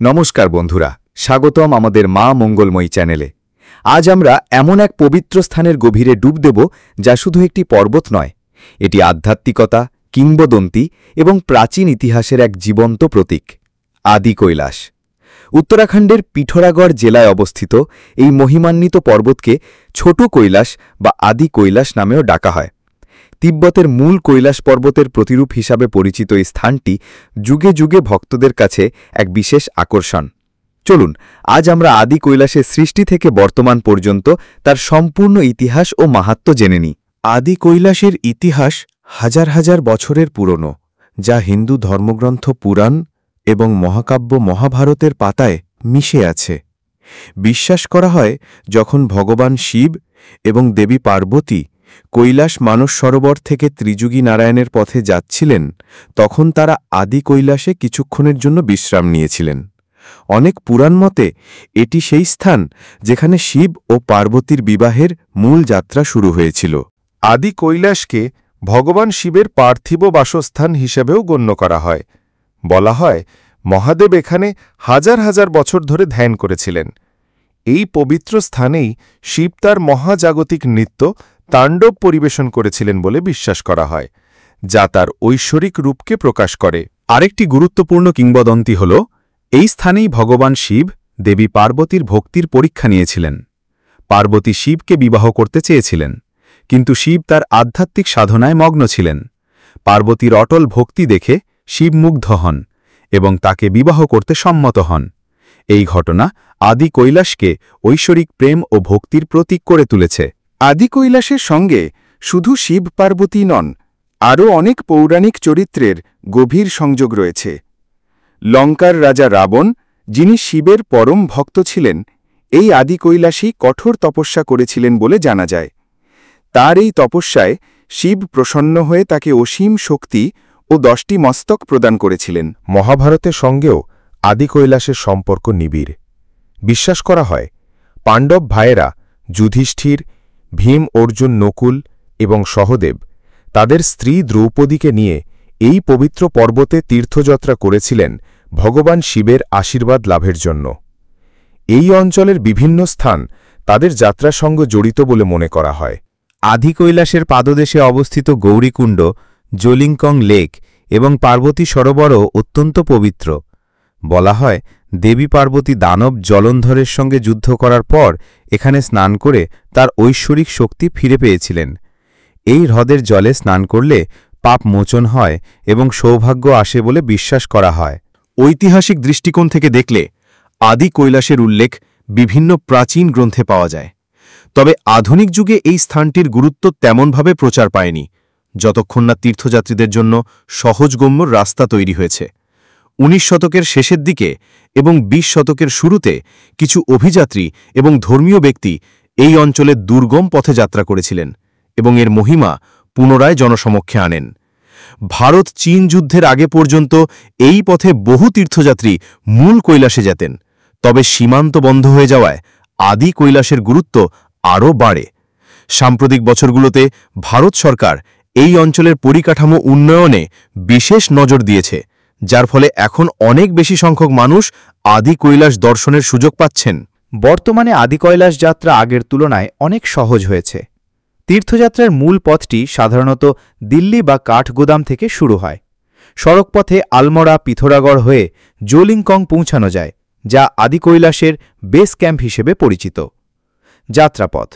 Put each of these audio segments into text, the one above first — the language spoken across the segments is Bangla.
নমস্কার বন্ধুরা, স্বাগতম আমাদের মা মঙ্গলময়ী চ্যানেলে। আজ আমরা এমন এক পবিত্র স্থানের গভীরে ডুব দেব যা শুধু একটি পর্বত নয়, এটি আধ্যাত্মিকতা, কিংবদন্তি এবং প্রাচীন ইতিহাসের এক জীবন্ত প্রতীক, আদি কৈলাস। উত্তরাখণ্ডের পিঠোরাগড় জেলায় অবস্থিত এই মহিমান্বিত পর্বতকে ছোট কৈলাস বা আদি কৈলাস নামেও ডাকা হয়। তিব্বতের মূল কৈলাস পর্বতের প্রতিরূপ হিসাবে পরিচিত এই স্থানটি যুগে যুগে ভক্তদের কাছে এক বিশেষ আকর্ষণ। চলুন আজ আমরা আদি কৈলাসের সৃষ্টি থেকে বর্তমান পর্যন্ত তার সম্পূর্ণ ইতিহাস ও মাহাত্ম্য জেনে নিই। আদি কৈলাসের ইতিহাস হাজার হাজার বছরের পুরনো, যা হিন্দু ধর্মগ্রন্থ পুরাণ এবং মহাকাব্য মহাভারতের পাতায় মিশে আছে। বিশ্বাস করা হয় যখন ভগবান শিব এবং দেবী পার্বতী কৈলাস মানস সরোবর থেকে ত্রিযুগী নারায়ণের পথে যাচ্ছিলেন, তখন তারা আদি কৈলাসে কিছুক্ষণের জন্য বিশ্রাম নিয়েছিলেন। অনেক পুরাণ মতে এটি সেই স্থান যেখানে শিব ও পার্বতীর বিবাহের মূল যাত্রা শুরু হয়েছিল। আদি কৈলাসকে ভগবান শিবের পার্থিব বাসস্থান হিসেবেও গণ্য করা হয়। বলা হয় মহাদেব এখানে হাজার হাজার বছর ধরে ধ্যান করেছিলেন। এই পবিত্র স্থানেই শিব তার মহাজাগতিক নৃত্য তাণ্ডব পরিবেশন করেছিলেন বলে বিশ্বাস করা হয়, যা তার ঐশ্বরিক রূপকে প্রকাশ করে। আরেকটি গুরুত্বপূর্ণ কিংবদন্তি হল, এই স্থানেই ভগবান শিব দেবী পার্বতীর ভক্তির পরীক্ষা নিয়েছিলেন। পার্বতী শিবকে বিবাহ করতে চেয়েছিলেন, কিন্তু শিব তার আধ্যাত্মিক সাধনায় মগ্ন ছিলেন। পার্বতীর অটল ভক্তি দেখে শিব মুগ্ধ হন এবং তাকে বিবাহ করতে সম্মত হন। এই ঘটনা আদি কৈলাসকে ঐশ্বরিক প্রেম ও ভক্তির প্রতীক করে তুলেছে। আদি কৈলাসের সঙ্গে শুধু শিব পার্বতী নন, আরও অনেক পৌরাণিক চরিত্রের গভীর সংযোগ রয়েছে। লঙ্কার রাজা রাবণ, যিনি শিবের পরম ভক্ত ছিলেন, এই আদি কৈলাসেই কঠোর তপস্যা করেছিলেন বলে জানা যায়। তার এই তপস্যায় শিব প্রসন্ন হয়ে তাকে অসীম শক্তি ও 10টি মস্তক প্রদান করেছিলেন। মহাভারতের সঙ্গেও আদি কৈলাসের সম্পর্ক নিবিড়। বিশ্বাস করা হয় পাণ্ডব ভাইয়েরা যুধিষ্ঠির, ভীম, অর্জুন, নকুল এবং সহদেব তাদের স্ত্রী দ্রৌপদীকে নিয়ে এই পবিত্র পর্বতে তীর্থযাত্রা করেছিলেন ভগবান শিবের আশীর্বাদ লাভের জন্য। এই অঞ্চলের বিভিন্ন স্থান তাদের যাত্রার সঙ্গে জড়িত বলে মনে করা হয়। আদি কৈলাসের পাদদেশে অবস্থিত গৌরীকুণ্ড, জোলিংকং লেক এবং পার্বতী সরোবরও অত্যন্ত পবিত্র। বলা হয় দেবী পার্বতী দানব জলন্ধরের সঙ্গে যুদ্ধ করার পর এখানে স্নান করে তার ঐশ্বরিক শক্তি ফিরে পেয়েছিলেন। এই হ্রদের জলে স্নান করলে পাপ মোচন হয় এবং সৌভাগ্য আসে বলে বিশ্বাস করা হয়। ঐতিহাসিক দৃষ্টিকোণ থেকে দেখলে আদি কৈলাসের উল্লেখ বিভিন্ন প্রাচীন গ্রন্থে পাওয়া যায়। তবে আধুনিক যুগে এই স্থানটির গুরুত্ব তেমনভাবে প্রচার পায়নি, যতক্ষণ না তীর্থযাত্রীদের জন্য সহজগম্য রাস্তা তৈরি হয়েছে। 19 শতকের শেষের দিকে এবং 20 শতকের শুরুতে কিছু অভিযাত্রী এবং ধর্মীয় ব্যক্তি এই অঞ্চলে দুর্গম পথে যাত্রা করেছিলেন এবং এর মহিমা পুনরায় জনসমক্ষে আনেন। ভারত চীন যুদ্ধের আগে পর্যন্ত এই পথে বহু তীর্থযাত্রী মূল কৈলাসে যেতেন। তবে সীমান্ত বন্ধ হয়ে যাওয়ায় আদি কৈলাসের গুরুত্ব আরও বাড়ে। সাম্প্রতিক বছরগুলোতে ভারত সরকার এই অঞ্চলের পরিকাঠামো উন্নয়নে বিশেষ নজর দিয়েছে, যার ফলে এখন অনেক বেশি সংখ্যক মানুষ আদি কৈলাস দর্শনের সুযোগ পাচ্ছেন। বর্তমানে আদি কৈলাস যাত্রা আগের তুলনায় অনেক সহজ হয়েছে। তীর্থযাত্রার মূল পথটি সাধারণত দিল্লি বা কাঠগোদাম থেকে শুরু হয়। সড়কপথে আলমোড়া, পিথোরাগড় হয়ে জোলিংকং পৌঁছানো যায়, যা আদি কৈলাসের বেস ক্যাম্প হিসেবে পরিচিত। যাত্রাপথ: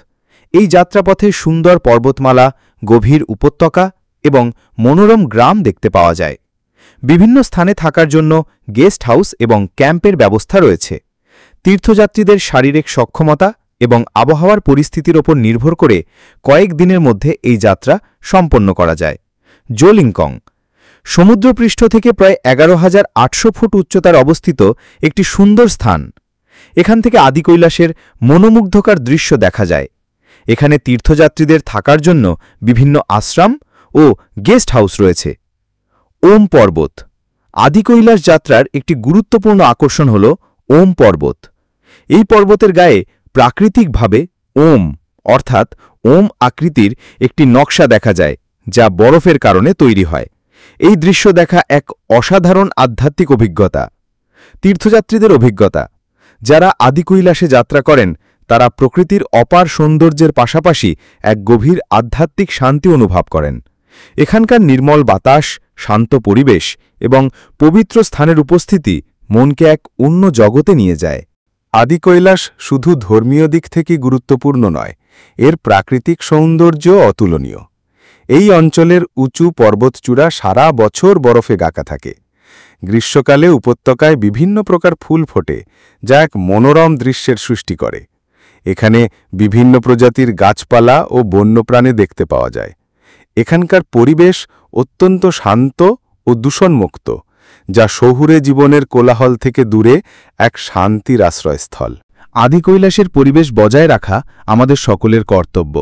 এই যাত্রাপথে সুন্দর পর্বতমালা, গভীর উপত্যকা এবং মনোরম গ্রাম দেখতে পাওয়া যায়। বিভিন্ন স্থানে থাকার জন্য গেস্ট হাউস এবং ক্যাম্পের ব্যবস্থা রয়েছে। তীর্থযাত্রীদের শারীরিক সক্ষমতা এবং আবহাওয়ার পরিস্থিতির ওপর নির্ভর করে কয়েক দিনের মধ্যে এই যাত্রা সম্পন্ন করা যায়। জোলিংকং সমুদ্রপৃষ্ঠ থেকে প্রায় 11,800 ফুট উচ্চতায় অবস্থিত একটি সুন্দর স্থান। এখান থেকে আদি কৈলাসের মনোমুগ্ধকর দৃশ্য দেখা যায়। এখানে তীর্থযাত্রীদের থাকার জন্য বিভিন্ন আশ্রম ও গেস্ট হাউস রয়েছে। ওম পর্বত: আদি কৈলাস যাত্রার একটি গুরুত্বপূর্ণ আকর্ষণ হল ওম পর্বত। এই পর্বতের গায়ে প্রাকৃতিকভাবে ওম অর্থাৎ ওম আকৃতির একটি নকশা দেখা যায়, যা বরফের কারণে তৈরি হয়। এই দৃশ্য দেখা এক অসাধারণ আধ্যাত্মিক অভিজ্ঞতা। তীর্থযাত্রীদের অভিজ্ঞতা। যারা আদি কৈলাসে যাত্রা করেন তারা প্রকৃতির অপার সৌন্দর্যের পাশাপাশি এক গভীর আধ্যাত্মিক শান্তি অনুভব করেন। এখানকার নির্মল বাতাস, শান্ত পরিবেশ এবং পবিত্র স্থানের উপস্থিতি মনকে এক অন্য জগতে নিয়ে যায়। আদি কৈলাস শুধু ধর্মীয় দিক থেকে গুরুত্বপূর্ণ নয়, এর প্রাকৃতিক সৌন্দর্য অতুলনীয়। এই অঞ্চলের উঁচু পর্বতচূড়া সারা বছর বরফে গাকা থাকে। গ্রীষ্মকালে উপত্যকায় বিভিন্ন প্রকার ফুল ফোটে, যা এক মনোরম দৃশ্যের সৃষ্টি করে। এখানে বিভিন্ন প্রজাতির গাছপালা ও বন্যপ্রাণী দেখতে পাওয়া যায়। এখানকার পরিবেশ অত্যন্ত শান্ত ও দূষণমুক্ত, যা শহুরে জীবনের কোলাহল থেকে দূরে এক শান্তির আশ্রয়স্থল। আদি কৈলাসের পরিবেশ বজায় রাখা আমাদের সকলের কর্তব্য।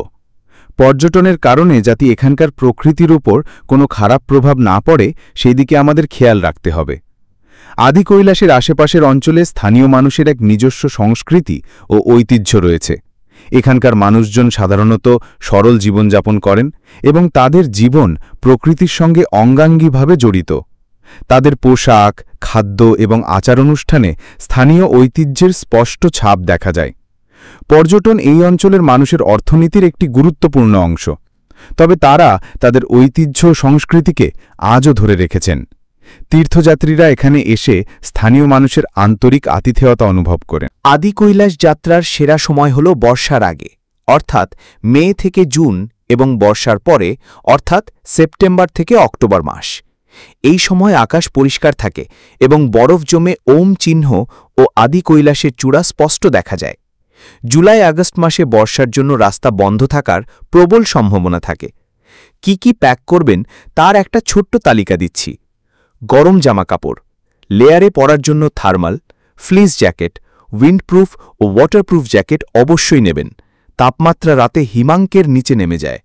পর্যটনের কারণে যাতে এখানকার প্রকৃতির উপর কোনো খারাপ প্রভাব না পড়ে সেই দিকে আমাদের খেয়াল রাখতে হবে। আদি কৈলাসের আশেপাশের অঞ্চলে স্থানীয় মানুষের এক নিজস্ব সংস্কৃতি ও ঐতিহ্য রয়েছে। এখানকার মানুষজন সাধারণত সরল জীবনযাপন করেন এবং তাদের জীবন প্রকৃতির সঙ্গে অঙ্গাঙ্গিভাবে জড়িত। তাদের পোশাক, খাদ্য এবং আচার অনুষ্ঠানে স্থানীয় ঐতিহ্যের স্পষ্ট ছাপ দেখা যায়। পর্যটন এই অঞ্চলের মানুষের অর্থনীতির একটি গুরুত্বপূর্ণ অংশ, তবে তারা তাদের ঐতিহ্য ও সংস্কৃতিকে আজও ধরে রেখেছেন। তীর্থযাত্রীরা এখানে এসে স্থানীয় মানুষের আন্তরিক আতিথেয়তা অনুভব করেন। আদি কৈলাস যাত্রার সেরা সময় হল বর্ষার আগে, অর্থাৎ মে থেকে জুন, এবং বর্ষার পরে, অর্থাৎ সেপ্টেম্বর থেকে অক্টোবর মাস। এই সময় আকাশ পরিষ্কার থাকে এবং বরফ জমে ওম চিহ্ন ও আদি কৈলাসের চূড়া স্পষ্ট দেখা যায়। জুলাই আগস্ট মাসে বর্ষার জন্য রাস্তা বন্ধ থাকার প্রবল সম্ভাবনা থাকে। কি কি প্যাক করবেন তার একটা ছোট্ট তালিকা দিচ্ছি। গরম জামা কাপড়, লেয়ারে পরার জন্য থার্মাল, ফ্লিস জ্যাকেট, উইন্ডপ্রুফ ও ওয়াটারপ্রুফ জ্যাকেট অবশ্যই নেবেন। তাপমাত্রা রাতে হিমাঙ্কের নিচে নেমে যায়।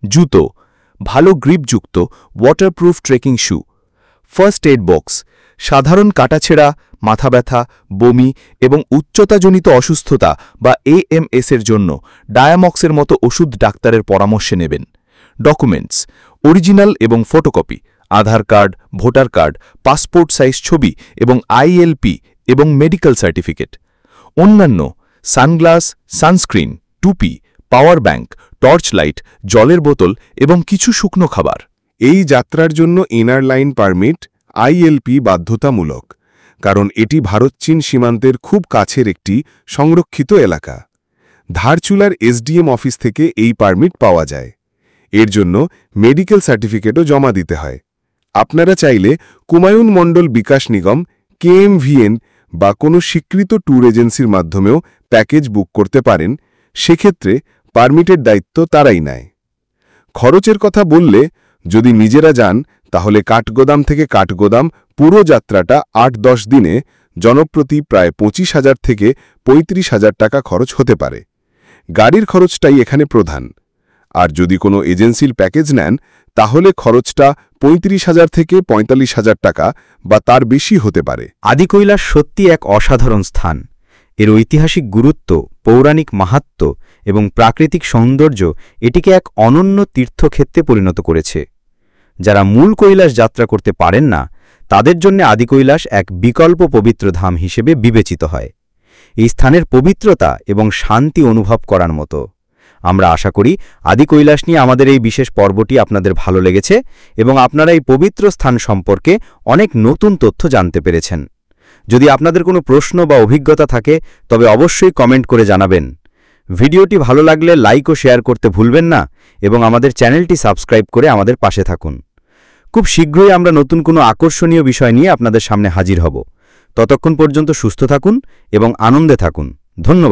জুতো, ভালো গ্রিপযুক্ত waterproof trekking shoe. First aid box, সাধারণ কাটাছেঁড়া, মাথা ব্যথা, বমি এবং উচ্চতাজনিত অসুস্থতা বা AMS-এর জন্য ডায়ামক্সের মতো ওষুধ ডাক্তারের পরামর্শে নেবেন। ডকুমেন্টস, অরিজিনাল এবং photocopy, Aadhaar card, voter card, passport size ছবি এবং ILP এবং মেডিকেল সার্টিফিকেট। অন্যান্য সানগ্লাস, সানস্ক্রিন, টুপি, পাওয়ার ব্যাংক, টর্চ লাইট, জলের বোতল এবং কিছু শুকনো খাবার। এই যাত্রার জন্য ইনার লাইন পারমিট ILP বাধ্যতামূলক, কারণ এটি ভারত-চীন সীমান্তের খুব কাছের একটি সংরক্ষিত এলাকা। ধারচুলার SDM অফিস থেকে এই পারমিট পাওয়া যায়। এর জন্য মেডিকেল সার্টিফিকেটও জমা দিতে হয়। আপনারা চাইলে কুমায়ুন মণ্ডল বিকাশ নিগম KMVN বা কোনো স্বীকৃত ট্যুর এজেন্সির মাধ্যমেও প্যাকেজ বুক করতে পারেন। সেক্ষেত্রে পারমিটের দায়িত্ব তারাই নেয়। খরচের কথা বললে, যদি নিজেরা যান তাহলে কাঠগোদাম থেকে কাঠগোদাম পুরো যাত্রাটা ৮-১০ দিনে জনপ্রতি প্রায় ২৫,০০০ থেকে ৩৫,০০০ টাকা খরচ হতে পারে। গাড়ির খরচটাই এখানে প্রধান। আর যদি কোনো এজেন্সির প্যাকেজ নেন তাহলে খরচটা ৩৫,০০০ থেকে ৪৫,০০০ টাকা বা তার বেশি হতে পারে। আদি কৈলাস সত্যি এক অসাধারণ স্থান। এর ঐতিহাসিক গুরুত্ব, পৌরাণিক মাহাত্ম্য এবং প্রাকৃতিক সৌন্দর্য এটিকে এক অনন্য তীর্থক্ষেত্রে পরিণত করেছে। যারা মূল কৈলাস যাত্রা করতে পারেন না তাদের জন্য আদি কৈলাস এক বিকল্প পবিত্র ধাম হিসেবে বিবেচিত হয়। এই স্থানের পবিত্রতা এবং শান্তি অনুভব করার মতো। আমরা আশা করি আদি কৈলাস নিয়ে আমাদের এই বিশেষ পর্বটি আপনাদের ভালো লেগেছে এবং আপনারা এই পবিত্র স্থান সম্পর্কে অনেক নতুন তথ্য জানতে পেরেছেন। যদি আপনাদের কোনো প্রশ্ন বা অভিজ্ঞতা থাকে তবে অবশ্যই কমেন্ট করে জানাবেন। ভিডিওটি ভালো লাগলে লাইক ও শেয়ার করতে ভুলবেন না এবং আমাদের চ্যানেলটি সাবস্ক্রাইব করে আমাদের পাশে থাকুন। খুব শীঘ্রই আমরা নতুন কোনো আকর্ষণীয় বিষয় নিয়ে আপনাদের সামনে হাজির হব। ততক্ষণ পর্যন্ত সুস্থ থাকুন এবং আনন্দে থাকুন। ধন্যবাদ।